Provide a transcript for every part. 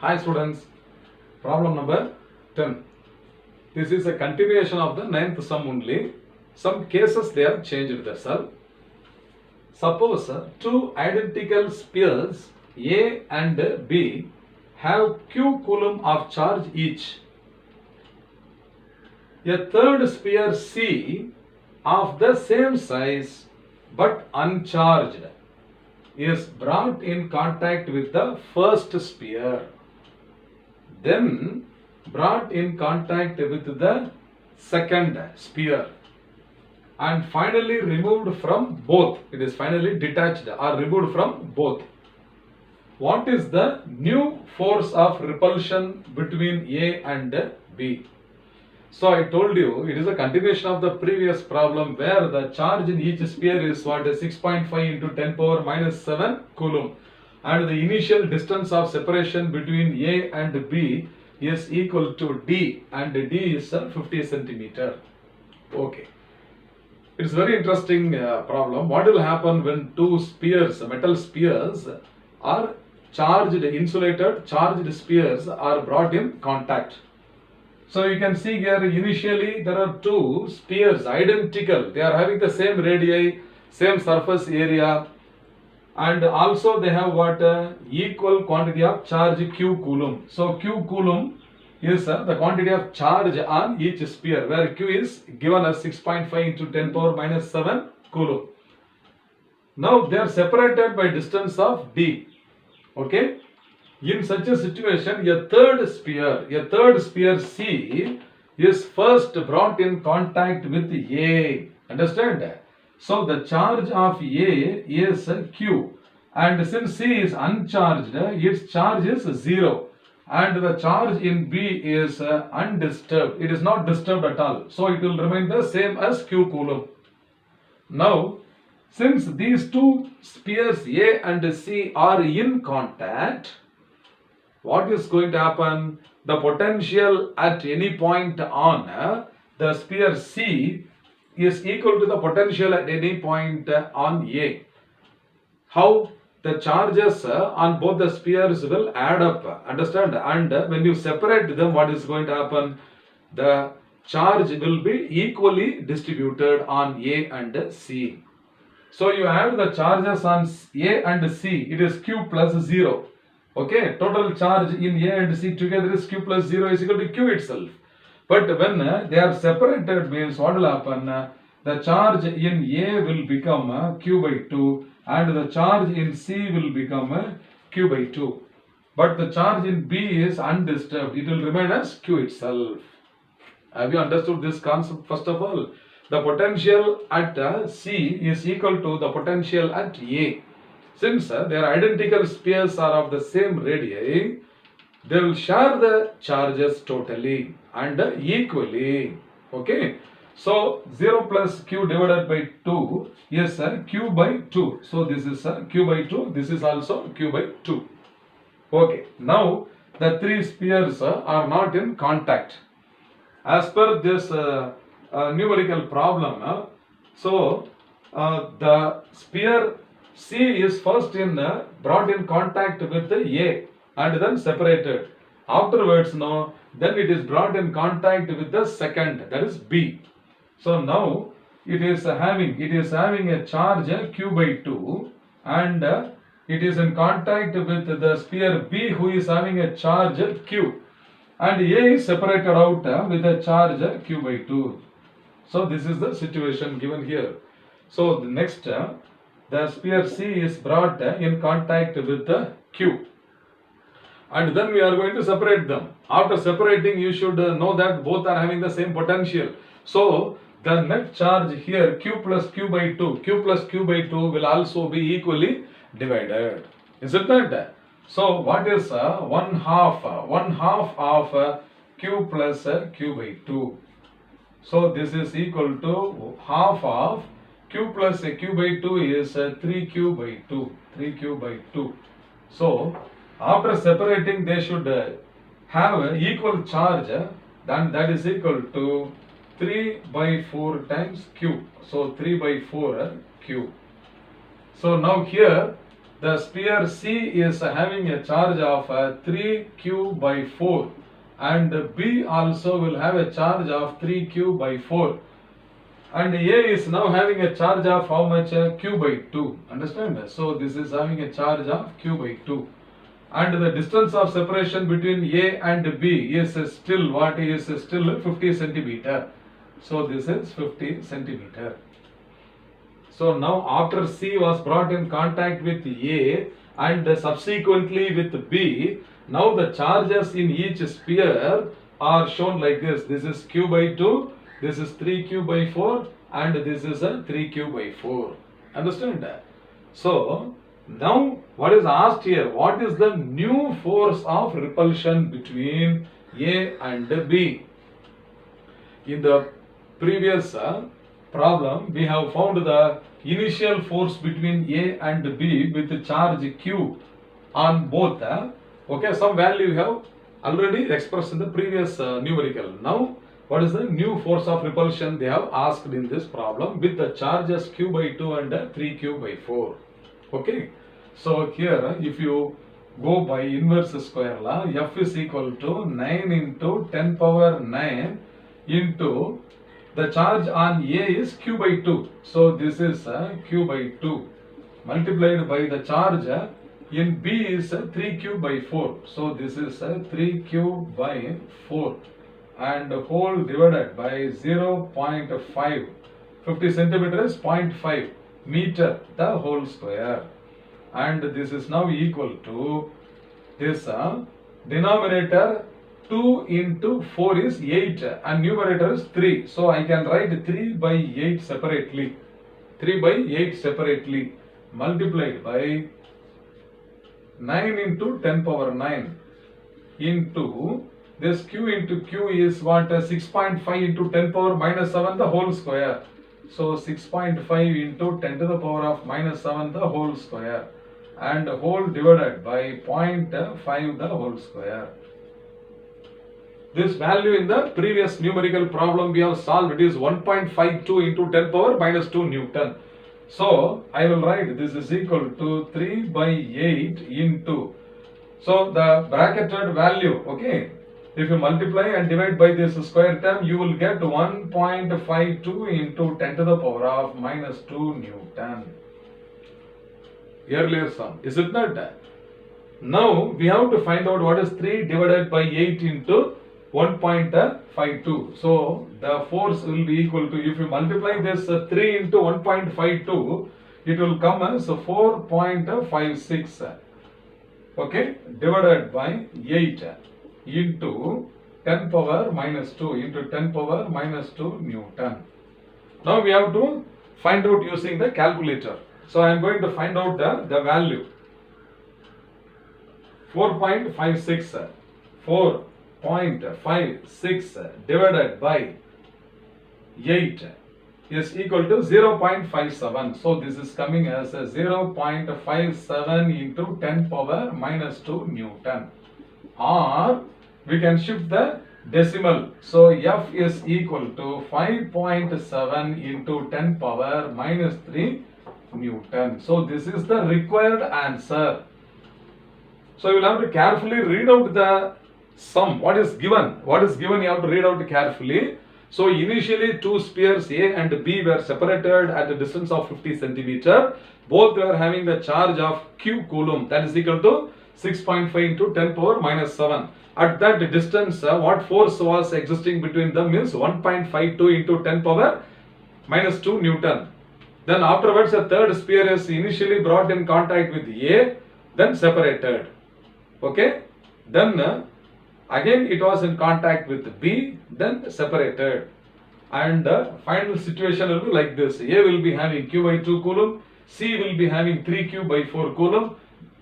Hi students, problem number 10. This is a continuation of the 9th sum only. Some cases they have changed the sum. Suppose two identical spheres A and B have q coulomb of charge each. A third sphere C of the same size but uncharged is brought in contact with the first sphere, then brought in contact with the second sphere and finally removed from both. It is finally detached or removed from both. What is the new force of repulsion between A and B? So I told you it is a continuation of the previous problem where the charge in each sphere is what, 6.5 into 10 power minus 7 coulomb, and the initial distance of separation between A and B is equal to D, and D is 50 centimeter. Okay. It's very interesting problem. What will happen when two spheres, metal spheres, are charged, insulated charged spheres are brought in contact? So you can see here initially there are two spheres identical. They are having the same radii, same surface area, and also they have what, equal quantity of charge q coulomb. So q coulomb is the quantity of charge on each sphere, where q is given as 6.5 into 10 power minus 7 coulomb. Now they are separated by distance of d. Okay. In such a situation, a third sphere C is first brought in contact with A. Understand? So the charge of A is Q, and since C is uncharged, its charge is 0, and the charge in B is undisturbed. It is not disturbed at all. So it will remain the same as Q coulomb. Now, since these two spheres A and C are in contact, what is going to happen? The potential at any point on the sphere C is equal to the potential at any point on A. How? The charges on both the spheres will add up. Understand? And when you separate them, what is going to happen? The charge will be equally distributed on A and C. So you add the charges on A and C. It is Q plus 0. Okay, total charge in A and C together is Q plus 0 is equal to Q itself. But when they are separated, means what will happen? The charge in A will become Q by 2 and the charge in C will become Q by 2. But the charge in B is undisturbed. It will remain as Q itself. Have you understood this concept? First of all, the potential at C is equal to the potential at A. Since their identical spheres are of the same radii, they will share the charges totally and equally. Okay. So 0 plus q divided by 2 is q by 2. So this is q by 2. This is also q by 2. Okay. Now the three spheres are not in contact. As per this numerical problem, the sphere C is first brought in contact with A and then separated. Afterwards, then it is brought in contact with the second, that is B. So now it is having a charge Q by 2 and it is in contact with the sphere B who is having a charge Q, and A is separated out with a charge Q by 2. So this is the situation given here. So the next, the sphere C is brought in contact with the Q, and then we are going to separate them. After separating, you should know that both are having the same potential. So the net charge here, Q plus Q by 2 will also be equally divided. Is it not? So what is one half of Q plus Q by 2? So this is equal to half of Q plus Q by 2 is 3Q by 2. 3Q by 2. So after separating, they should have equal charge, then that is equal to 3 by 4 times Q. So 3 by 4 Q. So now here the sphere C is having a charge of 3q by 4 and B also will have a charge of 3q by 4 and A is now having a charge of how much? Q by 2. Understand? So this is having a charge of q by 2 and the distance of separation between A and B is still what? Is still 50 centimeter. So this is 50 centimeter. So now after C was brought in contact with A and subsequently with B, now the charges in each sphere are shown like this. This is q by 2, this is 3q by 4 and this is a 3q by 4. Understand that? So now what is asked here? What is the new force of repulsion between A and B? In the previous problem, we have found the initial force between A and B with charge Q on both. Okay, some value you have already expressed in the previous numerical. Now, what is the new force of repulsion they have asked in this problem with the charges Q by 2 and 3Q by 4. Okay, so here if you go by inverse square law, F is equal to 9 into 10 power 9 into the charge on A is q by 2. So this is q by 2 multiplied by the charge in B is 3q by 4. So this is 3q by 4 and whole divided by 0.5. 50 centimeter is 0.5 meter the whole square. And this is now equal to this denominator 2 into 4 is 8 and numerator is 3. So I can write 3 by 8 separately. 3 by 8 separately multiplied by 9 into 10 power 9 into this q into q is what? 6.5 into 10 power minus 7 the whole square. So 6.5 into 10 to the power of minus 7 the whole square and whole divided by 0.5 the whole square. This value in the previous numerical problem we have solved, it is 1.52 into 10 power minus 2 Newton. So I will write this is equal to 3 by 8 into, so the bracketed value, okay, if you multiply and divide by this square term, you will get 1.52 into 10 to the power of minus 2 Newton. Earlier sum, is it not? Now we have to find out what is 3 divided by 8 into 1.52. So the force will be equal to, if you multiply this 3 into 1.52, it will come as 4.56. Okay, divided by 8 into 10 power minus 2 into 10 power minus 2 Newton. Now we have to find out using the calculator. So I am going to find out the value. 4.56 divided by 8 is equal to 0.57. So this is coming as 0.57 into 10 power minus 2 Newton. Or we can shift the decimal. So F is equal to 5.7 into 10 power minus 3 Newton. So this is the required answer. So you will have to carefully read out the sum. What is given? What is given you have to read out carefully. So initially two spheres A and B were separated at a distance of 50 centimeter. Both were having the charge of q coulomb, that is equal to 6.5 into 10 power minus 7. At that distance, what force was existing between them is 1.52 into 10 power minus 2 Newton. Then afterwards a third sphere is initially brought in contact with A, then separated. Okay, then again it was in contact with B, then separated. And the final situation will be like this. A will be having q by 2 coulomb, C will be having 3q by 4 coulomb,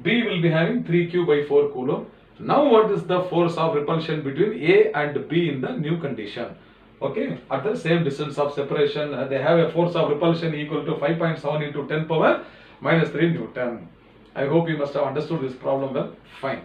B will be having 3q by 4 coulomb. Now what is the force of repulsion between A and B in the new condition? Okay, at the same distance of separation, they have a force of repulsion equal to 5.7 into 10 power minus 3 Newton. I hope you must have understood this problem well. Fine.